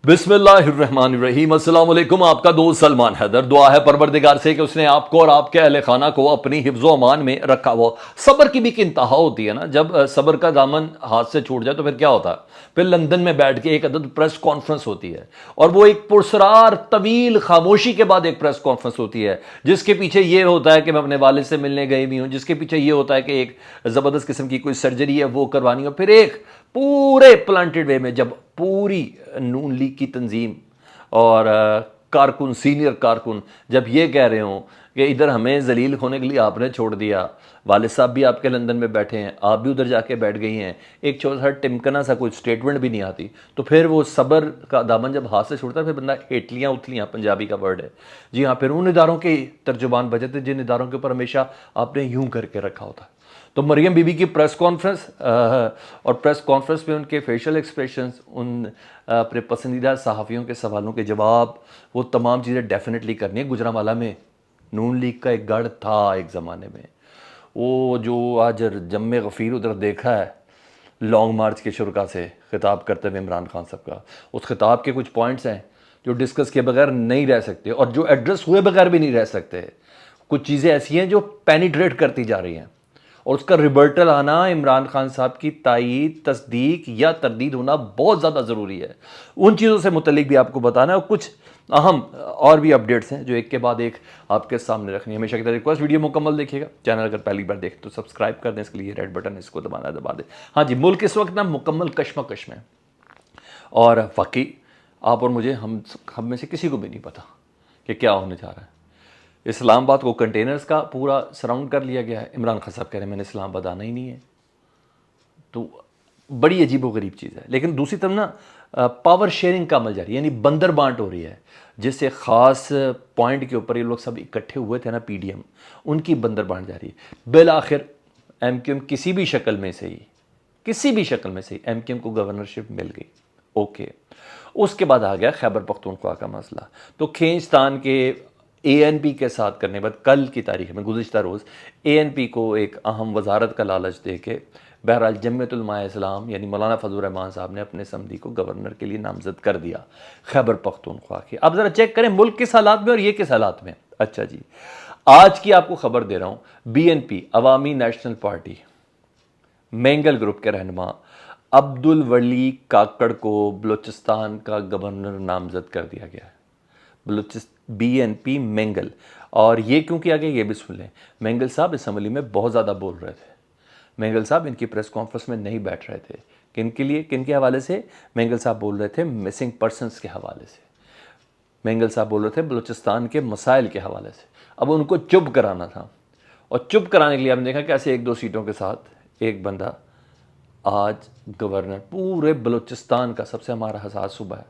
बिस्मिल्लाहिर्रहमानिर्रहीम। अस्सलाम वालेकुम। आपका दोस्त सलमान हैदर। दुआ है परवरदिगार से कि उसने आपको और आपके अहले खाना को अपनी हिफ्ज़ो अमान में रखा हो। सब्र की भी एक इंतहा होती है ना, जब सब्र का दामन हाथ से छूट जाए तो फिर क्या होता है। फिर लंदन में बैठ के एक अदद प्रेस कॉन्फ्रेंस होती है और वो एक पुरसरार तवील खामोशी के बाद एक प्रेस कॉन्फ्रेंस होती है, जिसके पीछे ये होता है कि मैं अपने वालिद से मिलने गई भी हूँ, जिसके पीछे ये होता है कि एक ज़बरदस्त किस्म की कोई सर्जरी है वो करवानी हो। फिर एक पूरे प्लांटेड वे में जब पूरी नून लीग की तंजीम और कारकुन, सीनियर कारकुन जब ये कह रहे हों कि इधर हमें जलील होने के लिए आपने छोड़ दिया, वालिद साहब भी आपके लंदन में बैठे हैं, आप भी उधर जाके बैठ गई हैं, एक छोटा सा टिमकना सा कोई स्टेटमेंट भी नहीं आती, तो फिर वो सब्र का दामन जब हाथ से छूटता है फिर बंदा हेटलियाँ उथलियाँ, पंजाबी का वर्ड है जी हाँ, फिर उन इदारों के तर्जुबान बचे थे जिन इदारों के ऊपर हमेशा आपने यूं करके रखा होता है। तो मरियम बीबी की प्रेस कॉन्फ्रेंस और प्रेस कॉन्फ्रेंस में उनके फेशियल एक्सप्रेशंस, उन अपने पसंदीदा सहाफ़ियों के सवालों के जवाब, वो तमाम चीज़ें डेफिनेटली करनी है। गुजरांवाला में नून लीग का एक गढ़ था एक ज़माने में, वो जो आज जम्मे गफ़ीर उधर देखा है लॉन्ग मार्च के शुरा से खिताब करते हुए इमरान खान साहब का, उस खिताब के कुछ पॉइंट्स हैं जो डिस्कस किए बगैर नहीं रह सकते और जो एड्रेस हुए बगैर भी नहीं रह सकते। कुछ चीज़ें ऐसी हैं जो पेनिट्रेट करती जा रही हैं और उसका रिबर्टल आना, इमरान खान साहब की तायीद, तस्दीक या तरदीद होना बहुत ज़्यादा ज़रूरी है। उन चीज़ों से मुतल्लिक भी आपको बताना है और कुछ अहम और भी अपडेट्स हैं जो एक के बाद एक आपके सामने रखनी है। हमेशा की तरह रिक्वेस्ट, वीडियो मुकम्मल देखिएगा। चैनल अगर पहली बार देखें तो सब्सक्राइब कर दें, इसके लिए रेड बटन इसको दबा दें। हाँ जी, मुल्क इस वक्त ना मुकम्मल कशमकश में, और वाकई आप और मुझे, हम में से किसी को भी नहीं पता कि क्या होने जा रहा है। इस्लामाबाद को कंटेनर्स का पूरा सराउंड कर लिया गया है। इमरान खान साहब कह रहे हैं मैंने इस्लामाबाद आना ही नहीं है, तो बड़ी अजीब व गरीब चीज़ है। लेकिन दूसरी तरफ ना पावर शेयरिंग का अमल जारी है, यानी बंदर बांट हो रही है। जिससे ख़ास पॉइंट के ऊपर ये लोग सब इकट्ठे हुए थे ना, पीडीएम, उनकी बंदर बांट जारी है। बिल आखिर एमक्यूएम किसी भी शक्ल में से ही एमक्यूएम को गवर्नरशिप मिल गई। ओके, उसके बाद आ गया खैबर पख्तूनख्वा का मसला। तो खींचतान के एएनपी के साथ करने के बाद कल की तारीख में, गुज़िश्ता रोज़, एएनपी को एक अहम वजारत का लालच दे के बहरहाल जम्मियतुल उलमा इस्लाम यानी मौलाना फजलुर रहमान साहब ने अपने समधी को गवर्नर के लिए नामजद कर दिया खैबर पख्तूनख्वा के। अब ज़रा चेक करें मुल्क किस हालात में और ये किस हालात में। अच्छा जी, आज की आपको खबर दे रहा हूँ, बीएनपी अवामी नेशनल पार्टी मेंगल ग्रुप के रहनुमा अब्दुल वली काकड़ को बलूचिस्तान का गवर्नर नामजद कर दिया गया है। बीएनपी मेंगल। और ये क्यों किया गया ये भी सुन लें। मेंगल साहब असम्बली में बहुत ज़्यादा बोल रहे थे। मेंगल साहब इनकी प्रेस कॉन्फ्रेंस में नहीं बैठ रहे थे। किन के हवाले से मेंगल साहब बोल रहे थे? मिसिंग पर्सनस के हवाले से मेंगल साहब बोल रहे थे, बलूचिस्तान के मसाइल के हवाले से। अब उनको चुप कराना था और चुप कराने के लिए आपने देखा कैसे एक दो सीटों के साथ एक बंदा आज गवर्नर, पूरे बलूचिस्तान का सबसे हमारा हसास सूबा है,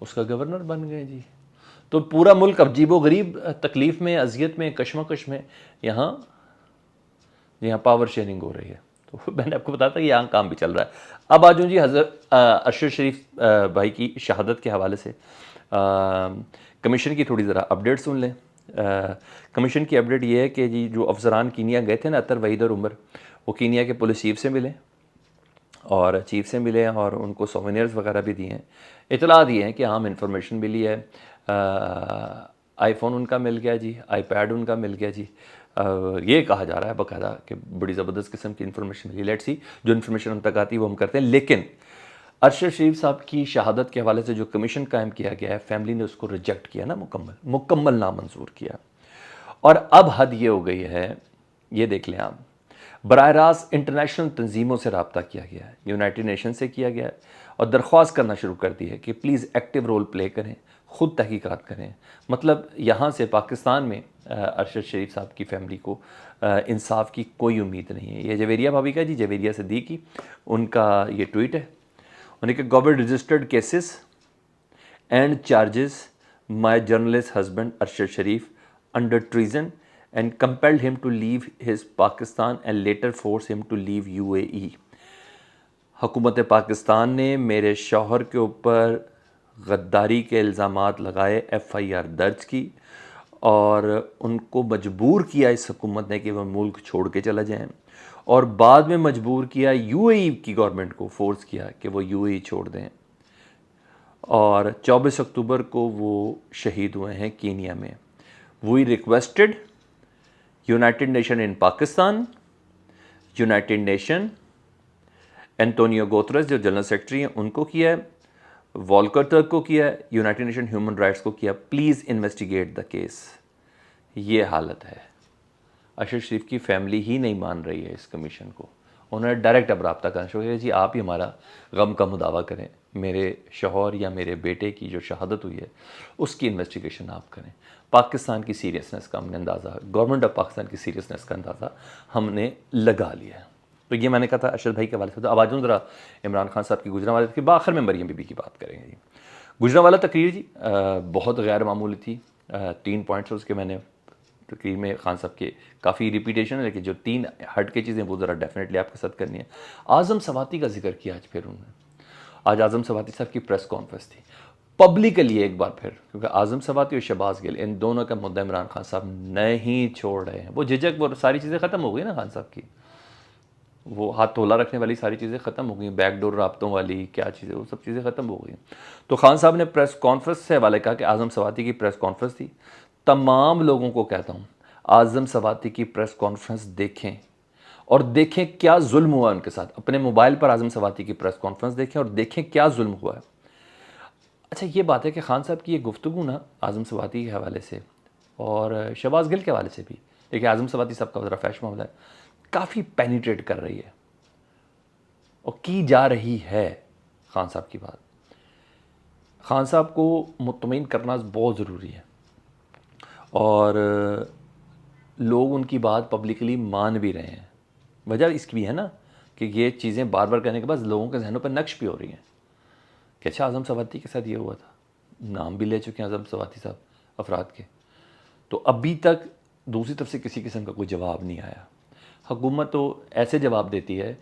उसका गवर्नर बन गए जी। तो पूरा मुल्क अब अजीबो गरीब तकलीफ़ में, अजियत में, कशमकश में। यहाँ पावर शेयरिंग हो रही है। तो मैंने आपको बताया था कि यहाँ काम भी चल रहा है। अब आ जाऊँ जी हज़रत अरशद शरीफ भाई की शहादत के हवाले से कमीशन की थोड़ी ज़रा अपडेट सुन लें। कमीशन की अपडेट ये है कि जी जो अफसरान कीनिया गए थे ना, अतर, वहीद और उमर, वो कीनिया के पुलिस चीफ से मिले और उनको सोवेनियर्स वगैरह भी दिए हैं। इतला दिए हैं कि हम इंफॉर्मेशन मिली है, आईफोन उनका मिल गया जी, आईपैड उनका मिल गया जी। ये कहा जा रहा है बाकायदा कि बड़ी ज़बरदस्त किस्म की इन्फॉर्मेशन मिली। लेट्स सी, जो इन्फॉर्मेशन हम तक आती है वो हम करते हैं। लेकिन अरशद शरीफ साहब की शहादत के हवाले से जो कमीशन कायम किया गया है, फैमिली ने उसको रिजेक्ट किया ना, मुकम्मल नामंजूर किया। और अब हद ये हो गई है, ये देख लें आप, बराह रास्त इंटरनेशनल तंजीमों से रब्ता किया गया है, यूनाइटेड नेशन से किया गया है और दरख्वास्त करना शुरू कर दी है कि प्लीज़ एक्टिव रोल प्ले करें, ख़ुद तहकीकात करें। मतलब यहाँ से पाकिस्तान में अरशद शरीफ साहब की फ़ैमिली को इंसाफ की कोई उम्मीद नहीं है। ये जवेरिया भाभी का जी, जवेरिया सिद्दीकी, उनका ये ट्वीट है। उन्हें government registered cases and charges my journalist husband Arshad Sharif under treason and compelled him to leave his Pakistan and later forced him to leave UAE। हुकूमत पाकिस्तान ने मेरे शौहर के ऊपर गद्दारी के इल्ज़ामात लगाए, FIR दर्ज की और उनको मजबूर किया इस हुकूमत ने कि वह मुल्क छोड़ के चला जाएं, और बाद में मजबूर किया UAE की गवर्नमेंट को, फोर्स किया कि वो UAE छोड़ दें। और 24 अक्टूबर को वो शहीद हुए हैं कीनिया में। We requested United Nation in Pakistan, United Nation, Antonio Guterres जो जनरल सेक्रेटरी हैं उनको किया है, वॉल्कर टर्क को किया है, यूनाइटेड नेशन ह्यूमन राइट्स को किया, प्लीज़ इन्वेस्टिगेट द केस। ये हालत है। अशरफ शरीफ की फैमिली ही नहीं मान रही है इस कमीशन को। उन्होंने डायरेक्ट अब रब्ता करना शुरू किया, जी आप ही हमारा गम का मुदावा करें, मेरे शौहर या मेरे बेटे की जो शहादत हुई है उसकी इन्वेस्टिगेशन आप करें। पाकिस्तान की सीरियसनेस का हमने अंदाज़ा, गवर्नमेंट ऑफ पाकिस्तान की सीरियसनेस का अंदाज़ा हमने लगा लिया है। तो ये मैंने कहा था अशरफ भाई के हवाले से। तो अब आ जाऊँ ज़रा इमरान खान साहब की गुजरांवाला के आखिर में मरीम बीबी की बात करेंगे जी। गुजरांवाला तकरीर जी बहुत गैर मामूली थी। 3 पॉइंट्स उसके मैंने तकरीर में खान साहब के काफ़ी रिपीटेशन है, लेकिन जो 3 हट के चीज़ें वो ज़रा डेफिनेटली आपके साथ करनी है। आज़म सवाती का जिक्र किया आज फिर उन्होंने। आज आज़म सवाती साहब की प्रेस कॉन्फ्रेंस थी पब्लिकली एक बार फिर, क्योंकि आज़म सवाती और शहबाज गिल इन दोनों का मुद्दा इमरान खान साहब नहीं छोड़ रहे हैं। वो झिझक, वो सारी चीज़ें ख़त्म हो गई ना खान साहब की, वो हाथ तोला रखने वाली सारी चीज़ें ख़त्म हो गई, बैकडोर राब्तों वाली क्या चीज़ें, वो सब चीज़ें ख़त्म हो गई। तो खान साहब ने प्रेस कॉन्फ्रेंस से हवाले कहा कि आज़म सवाती की प्रेस कॉन्फ्रेंस थी। तमाम लोगों को कहता हूँ आज़म सवाती की प्रेस कॉन्फ्रेंस देखें और देखें क्या जुल्म हुआ उनके साथ। अपने मोबाइल पर आज़म सवाती की प्रेस कॉन्फ्रेंस देखें और देखें क्या जुल्म हुआ है। अच्छा ये बात है कि खान साहब की ये गुफ्तगू ना आज़म सवाती के हवाले से और शहबाज गिल के हवाले से भी, देखिए आज़म सवाती साहब का ज़रा फैश मामला है, काफ़ी पेनिट्रेट कर रही है और की जा रही है खान साहब की बात। खान साहब को मुतमईन करना बहुत ज़रूरी है और लोग उनकी बात पब्लिकली मान भी रहे हैं। वजह इसकी भी है ना कि ये चीज़ें बार बार करने के बाद लोगों के जहनों पर नक्श भी हो रही हैं कि अच्छा आज़म सवाती के साथ ये हुआ था, नाम भी ले चुके हैं आज़म सवाती साहब अफराद के। तो अभी तक दूसरी तरफ से किसी किस्म का कोई जवाब नहीं आया। हुकूमत तो ऐसे जवाब देती है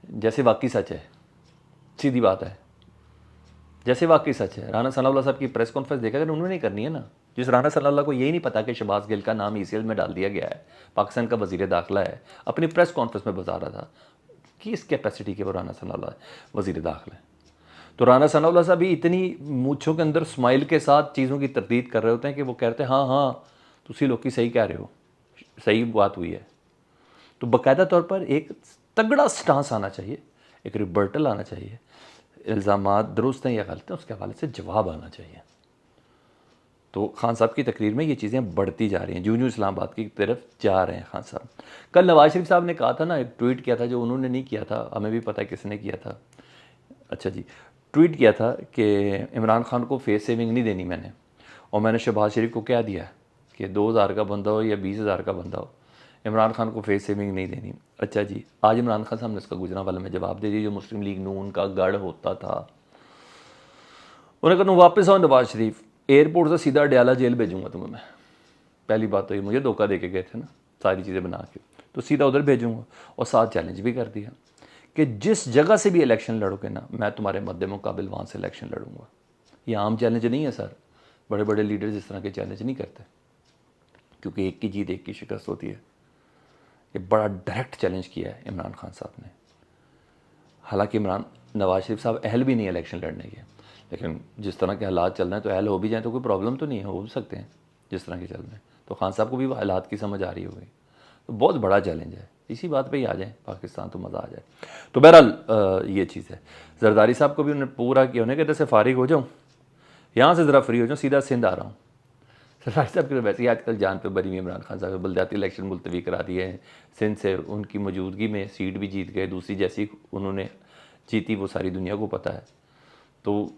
जैसे वाकई सच है, सीधी बात है, जैसे वाकई सच है। राना सनाउल्लाह साहब की प्रेस कॉन्फ्रेंस देखा, अगर उन्होंने नहीं करनी है ना, जिस राना सनाउल्लाह को यही नहीं पता कि शहबाज गिल का नाम ECL में डाल दिया गया है, पाकिस्तान का वज़ीर दाखिला है, अपनी प्रेस कॉन्फ्रेंस में बता रहा था कि इस कैपेसिटी के वो राना सनाउल्लाह वज़ीर दाखिला है। तो राना सनाउल्लाह साहब भी इतनी मूँछों के अंदर स्माइल के साथ चीज़ों की तरदीद कर रहे होते हैं कि वो कहते हैं हाँ हाँ तुसी लोग सही कह रहे हो, सही बात हुई है। तो बाकायदा तौर पर एक तगड़ा स्टांस आना चाहिए, एक रिबर्टल आना चाहिए, इल्ज़ामात दुरुस्त हैं या गलत हैं उसके हवाले से जवाब आना चाहिए। तो खान साहब की तकरीर में ये चीज़ें बढ़ती जा रही हैं, जूं इस्लामाबाद की तरफ जा रहे हैं खान साहब। कल नवाज शरीफ साहब ने कहा था ना, एक ट्वीट किया था जो उन्होंने नहीं किया था, हमें भी पता है किसने किया था। अच्छा जी, ट्वीट किया था कि इमरान खान को फेस सेविंग नहीं देनी मैंने, और मैंने शहबाज शरीफ को क्या दिया कि 2000 का बंदा हो या 20,000 का बंदा हो, इमरान खान को फेस सेविंग नहीं देनी। अच्छा जी, आज इमरान खान साहब ने इसका गुजरांवाला में जवाब दे दिया, जो मुस्लिम लीग नून का गढ़ होता था। उन्होंने कहा वापस आओ नवाज शरीफ, एयरपोर्ट से सीधा अडयाला जेल भेजूंगा तुम्हें मैं। पहली बात तो ये मुझे धोखा दे के गए थे ना सारी चीज़ें बना के, तो सीधा उधर भेजूंगा। और साथ चैलेंज भी कर दिया कि जिस जगह से भी इलेक्शन लड़ोगे ना, मैं तुम्हारे मद्दे मुकाबिल वहाँ से इलेक्शन लड़ूंगा। ये आम चैलेंज नहीं है सर, बड़े बड़े लीडर्स इस तरह के चैलेंज नहीं करते, क्योंकि एक की जीत एक की शिकस्त होती है। ये बड़ा डायरेक्ट चैलेंज किया है इमरान खान साहब ने। हालांकि नवाज शरीफ साहब अहल भी नहीं है इलेक्शन लड़ने के, लेकिन जिस तरह के हालात चल रहे हैं तो अहल हो भी जाए तो कोई प्रॉब्लम तो नहीं है, हो भी सकते हैं जिस तरह के चल रहे हैं। तो खान साहब को भी हालात की समझ आ रही होगी। तो बहुत बड़ा चैलेंज है, इसी बात पे ही आ जाए पाकिस्तान तो मज़ा आ जाए। तो बहरहाल ये चीज़ है। जरदारी साहब को भी उन्होंने पूरा किया, उन्हें कहते से फारिग हो जाऊँ, यहाँ से ज़रा फ्री हो जाऊँ, सीधा सिंध आ रहा हूँ। सरदारी साहब की तो वैसे ही आजकल जान पे बरी हुई इमरान खान साहब, बलदियाती इलेक्शन मुलतवी करा दिए हैं सिंध से, उनकी मौजूदगी में सीट भी जीत गए, दूसरी जैसी उन्होंने जीती वो सारी दुनिया को पता है। तो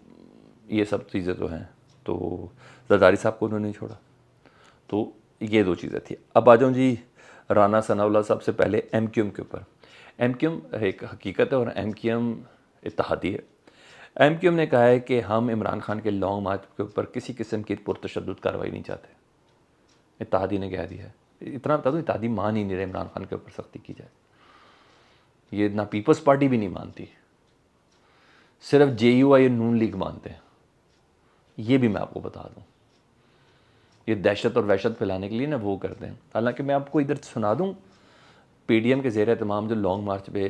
ये सब चीज़ें तो हैं। तो जरदारी साहब को उन्होंने छोड़ा। तो ये 2 चीज़ें थी। अब आ जाऊँ जी राना सनाउल्लाह साहब से पहले MQM के ऊपर। MQM एक हकीकत है और MQM इत्तेहादी है। MQM ने कहा है कि हम इमरान खान के लॉन्ग मार्च के ऊपर किसी किस्म की पुरतशद्दुद कार्रवाई नहीं चाहते। इत्तेहादी ने कह दिया है। इतना बता दूँ, इत्तेहादी मान ही नहीं रहे इमरान खान के ऊपर सख्ती की जाए। ये ना पीपल्स पार्टी भी नहीं मानती, सिर्फ JUI नून लीग मानते हैं। ये भी मैं आपको बता दूँ, ये दहशत और वहशत फैलाने के लिए ना वो करते हैं। हालांकि मैं आपको इधर सुना दूँ PDM के ज़ेर तमाम जो लॉन्ग मार्च पे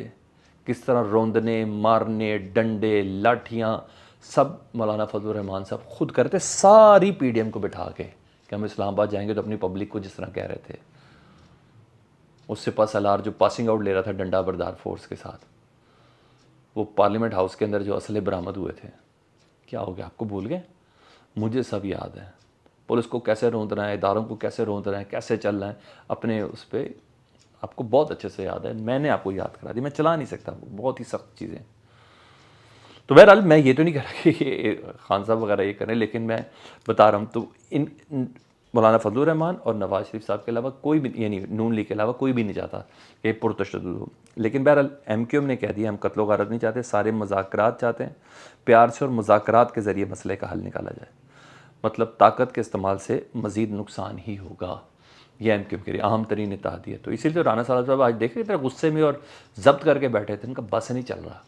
किस तरह रौंदने, मारने, डंडे, लाठियाँ, सब मौलाना फजलुर रहमान साहब खुद करते, सारी पीडीएम को बिठा के कि हम इस्लामाबाद जाएंगे तो अपनी पब्लिक को जिस तरह कह रहे थे। उससे पास अलार जो पासिंग आउट ले रहा था डंडा बरदार फोर्स के साथ, वो पार्लियामेंट हाउस के अंदर जो असले बरामद हुए थे, क्या हो गया आपको भूल गए? मुझे सब याद है। पुलिस को कैसे रोंद रहे हैं, इदारों को कैसे रोंद रहे हैं, कैसे चल रहे हैं अपने उस पर, आपको बहुत अच्छे से याद है। मैंने आपको याद करा दी, मैं चला नहीं सकता, बहुत ही सख्त चीज़ें। तो बहरहाल मैं ये तो नहीं कह रहा कि खान साहब वगैरह ये करें, लेकिन मैं बता रहा हूँ तो इन मौलाना फजलुर रहमान और नवाज शरीफ साहब के अलावा कोई भी, यानी नून लीग के अलावा कोई भी नहीं चाहता कि पुरतशद्दुद हो। लेकिन बहरहाल MQM ने कह दिया हम कत्लो गारत नहीं चाहते, सारे मुज़ाकरात चाहते हैं, प्यार से और मुज़ाकरात के ज़रिए मसले का हल निकाला जाए। मतलब ताकत के इस्तेमाल से मज़ीद नुकसान ही होगा, ये MQM के लिए अहम तरीन इत्तेहादी है। तो इसीलिए तो राना साहब आज देखे इतना गुस्से में और जब्त करके बैठे थे, इनका बस नहीं चल रहा,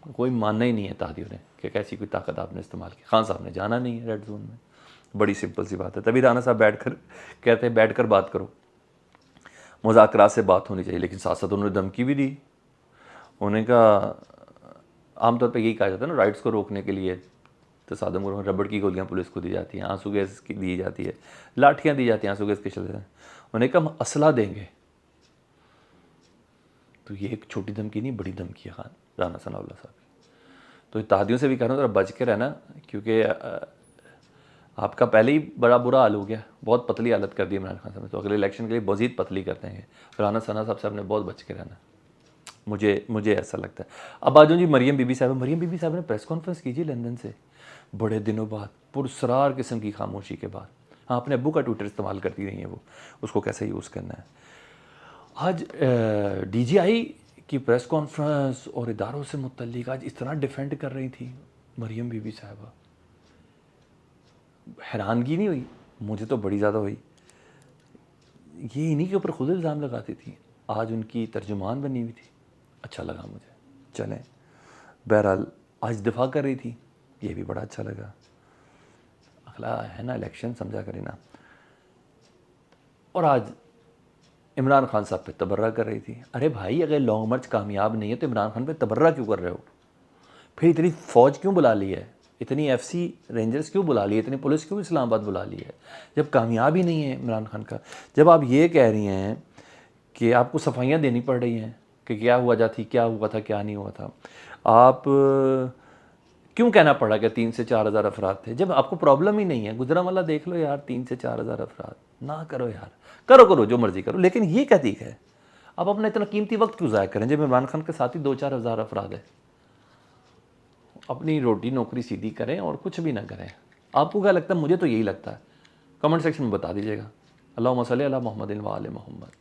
कोई मानना ही नहीं है इत्तेहादियों ने कि कैसी कोई ताकत आपने इस्तेमाल की। खान साहब ने जाना नहीं है रेड जोन में, बड़ी सिंपल सी बात है। तभी राना साहब बैठकर कहते हैं बैठकर बात करो, मुज़ाकरात से बात होनी चाहिए, लेकिन साथ साथ उन्होंने धमकी भी दी। उन्होंने कहा, आमतौर पर यही कहा जाता है ना, राइट्स को रोकने के लिए तो सादम में रबड़ की गोलियां पुलिस को दी जाती हैं, आंसू गैस की दी जाती है, लाठियां दी जाती हैं, आंसू गैस के चलते हैं। उन्होंने कहा हम असला देंगे। तो ये एक छोटी धमकी नहीं, बड़ी धमकी है खान राना सनाउल्लाह साहब की। तो इत्तेहादियों से भी कह रहा हूँ जरा बच के रहना, क्योंकि आपका पहले ही बड़ा बुरा हाल हो गया, बहुत पतली हालत कर दी इमरान खान साहब ने, तो अगले इलेक्शन के लिए मज़ीद पतली कर देंगे। राना सना साहब से आपने बहुत बच के रहना, मुझे ऐसा लगता है। अब आ जाओ जी मरियम बीबी साहब ने प्रेस कॉन्फ्रेंस कीजिए लंदन से, बड़े दिनों बाद, पुरसरार किस्म की खामोशी के बाद। हाँ, अपने अब्बू का ट्विटर इस्तेमाल करती रही हैं वो, उसको कैसे यूज़ करना है। आज DGI की प्रेस कॉन्फ्रेंस और इदारों से मुतल्लिक आज इतना डिफेंड कर रही थी मरियम बीबी साहबा, हैरानगी नहीं हुई? मुझे तो बड़ी ज़्यादा हुई। ये इन्हीं के ऊपर खुद इल्ज़ाम लगाती थी, आज उनकी तर्जुमान बनी हुई थी, अच्छा लगा मुझे। चलें, बहरहाल आज दिफा कर रही थी, ये भी बड़ा अच्छा लगा। अगला है ना इलेक्शन, समझा करें ना। और आज इमरान खान साहब पे तबर्रा कर रही थी। अरे भाई, अगर लॉन्ग मार्च कामयाब नहीं है तो इमरान खान पे तबर्रा क्यों कर रहे हो? फिर इतनी फ़ौज क्यों बुला ली है, इतनी FC रेंजर्स क्यों बुला ली है, इतनी पुलिस क्यों इस्लामाबाद बुला ली है, जब कामयाब ही नहीं है इमरान खान का? जब आप ये कह रही हैं कि आपको सफाइयाँ देनी पड़ रही हैं कि क्या हुआ जाती, क्या हुआ था, क्या नहीं हुआ था, आप क्यों कहना पड़ा कि 3 से 4 हज़ार अफराद थे, जब आपको प्रॉब्लम ही नहीं है? गुजरांवाला देख लो यार, 3 से 4 हज़ार अफराद, ना करो यार, करो जो मर्जी करो, लेकिन ये क्या ठीक है? आप अपना इतना कीमती वक्त क्यों ज़ाया करें जब इमरान खान के साथ ही 2-4 हज़ार अफराद है? अपनी रोटी नौकरी सीधी करें और कुछ भी ना करें। आपको क्या लगता है? मुझे तो यही लगता है। कमेंट सेक्शन में बता दीजिएगा। अल्लाहुम्मा सल्ली अला मुहम्मदिन व आले मुहम्मद।